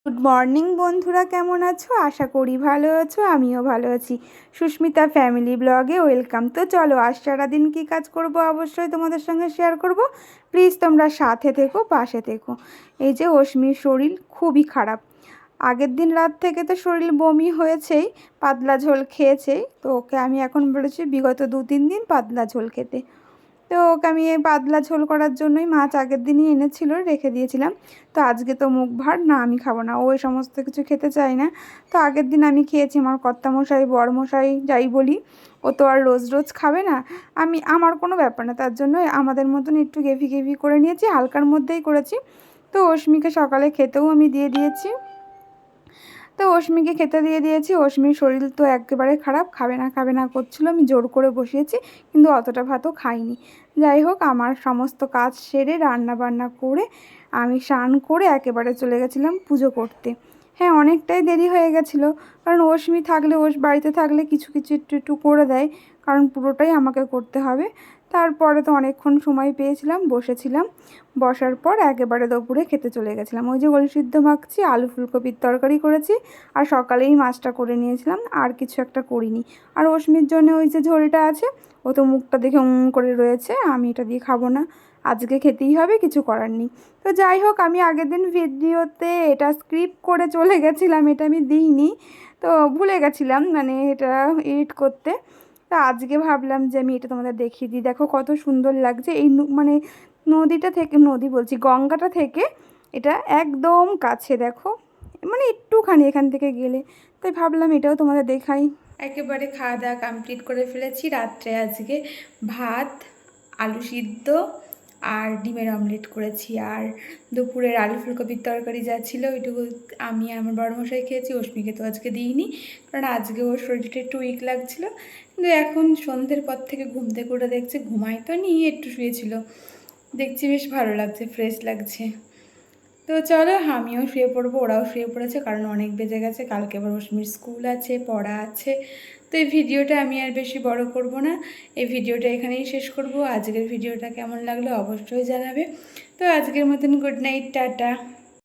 Good morning বন্ধুরা, কেমন আছো? আশা করি ভালো আছো, আমিও ভালো আছি। সুস্মিতা ফ্যামিলি ব্লগে ওয়েলকাম। তো চলো, আজ সারাদিন কী কাজ করব অবশ্যই তোমাদের সঙ্গে শেয়ার করব। প্লিজ তোমরা সাথে থেকো, পাশে থেকো। এই যে অশ্মির শরীর খুবই খারাপ। আগের দিন রাত থেকে তো শরীর বমি হয়েছেই, পাতলা ঝোল খেয়েছেই। তো ওকে আমি এখন বলেছি বিগত 2-3 দিন পাতলা ঝোল খেতে। তো ওকে আমি এই পাতলা ঝোল করার জন্যই মাছ আগের দিনই এনেছিল, রেখে দিয়েছিলাম। তো আজকে তো মুখ ভার না, আমি খাবো না, ও এই সমস্ত কিছু খেতে চায় না। তো আগের দিন আমি খেয়েছি, আমার কর্তামশাই বড়মশাই যাই বলি, ও তো আর রোজ রোজ খাবে না। আমার কোনো ব্যাপার না, তার জন্য আমাদের মতন একটু গ্রেভি গ্রেভি করে নিয়েছি, হালকার মধ্যেই করেছি। তো অশ্মিকে সকালে খেতেও আমি দিয়ে দিয়েছি। তো অশ্মিকে খেতে দিয়ে দিয়েছি। অশ্মির শরীর তো একেবারে খারাপ, খাবে না খাবে না করছিলো, আমি জোর করে বসিয়েছি, কিন্তু অতটা ভাতও খাইনি। যাই হোক, আমার সমস্ত কাজ সেরে রান্না বান্না করে আমি স্নান করে একেবারে চলে গেছিলাম পুজো করতে। হ্যাঁ, অনেকটাই দেরি হয়ে গেছিলো, কারণ অশ্মি থাকলে, বাড়িতে থাকলে কিছু কিছু একটু একটু করে দেয়, কারণ পুরোটাই আমাকে করতে হবে। তারপরে তো অনেকক্ষণ সময় পেয়েছিলাম, বসেছিলাম। বসার পর একেবারে দুপুরে খেতে চলে গেছিলাম। ওই যে গোল সিদ্ধ মাখছি, আলু ফুলকপির তরকারি করেছি, আর সকালেই মাছটা করে নিয়েছিলাম, আর কিছু একটা করিনি। আর অশ্মির জন্য ওই যে ঝোলটা আছে, ও তো মুখটা দেখে করে রয়েছে, আমি এটা দিয়ে খাবো না, আজকে খেতেই হবে, কিছু করার নেই। তো যাই হোক, আমি আগের দিন ভিডিওতে এটা স্ক্রিপ্ট করে চলে গেছিলাম, এটা আমি দিইনি, তো ভুলে গেছিলাম মানে এটা এডিট করতে। তা আজকে ভাবলাম যে আমি এটা তোমাদের দেখিয়ে দিই। দেখো কত সুন্দর লাগছে এই মানে নদীটা থেকে, নদী বলছি, গঙ্গাটা থেকে এটা একদম কাছে। দেখো, মানে একটুখানি এখান থেকে গেলে, তাই ভাবলাম এটাও তোমাদের দেখাই। একেবারে খাওয়া দাওয়া কমপ্লিট করে ফেলেছি। রাত্রে আজকে ভাত, আলু সিদ্ধ আর ডিমের অমলেট করেছি, আর দুপুরের আলু ফুলকপির তরকারি যা ছিল ওইটুকু আমি আমার বড়মশাই খেয়েছি। অশ্মিকে তো আজকে দিইনি, কারণ আজকে ওর শরীরটা একটু উইক লাগছিলো। কিন্তু এখন সন্ধ্যের পর থেকে ঘুম থেকে উঠে দেখছে, ঘুমাই তো নিয়ে একটু শুয়েছিল, দেখছি বেশ ভালো লাগছে, ফ্রেশ লাগছে। তো চলো, আমিও শুয়ে পড়বো, ওরাও শুয়ে পড়েছে, কারণ অনেক বেজে গেছে, কালকে আবার অশ্মির স্কুল আছে, পড়া আছে। তো এই ভিডিওটা আমি আর বেশি বড় করব না, এই ভিডিওটা এখানেই শেষ করব। আজকের ভিডিওটা কেমন লাগলো অবশ্যই জানাবে। তো আজকের মতন গুড নাইট, টাটা।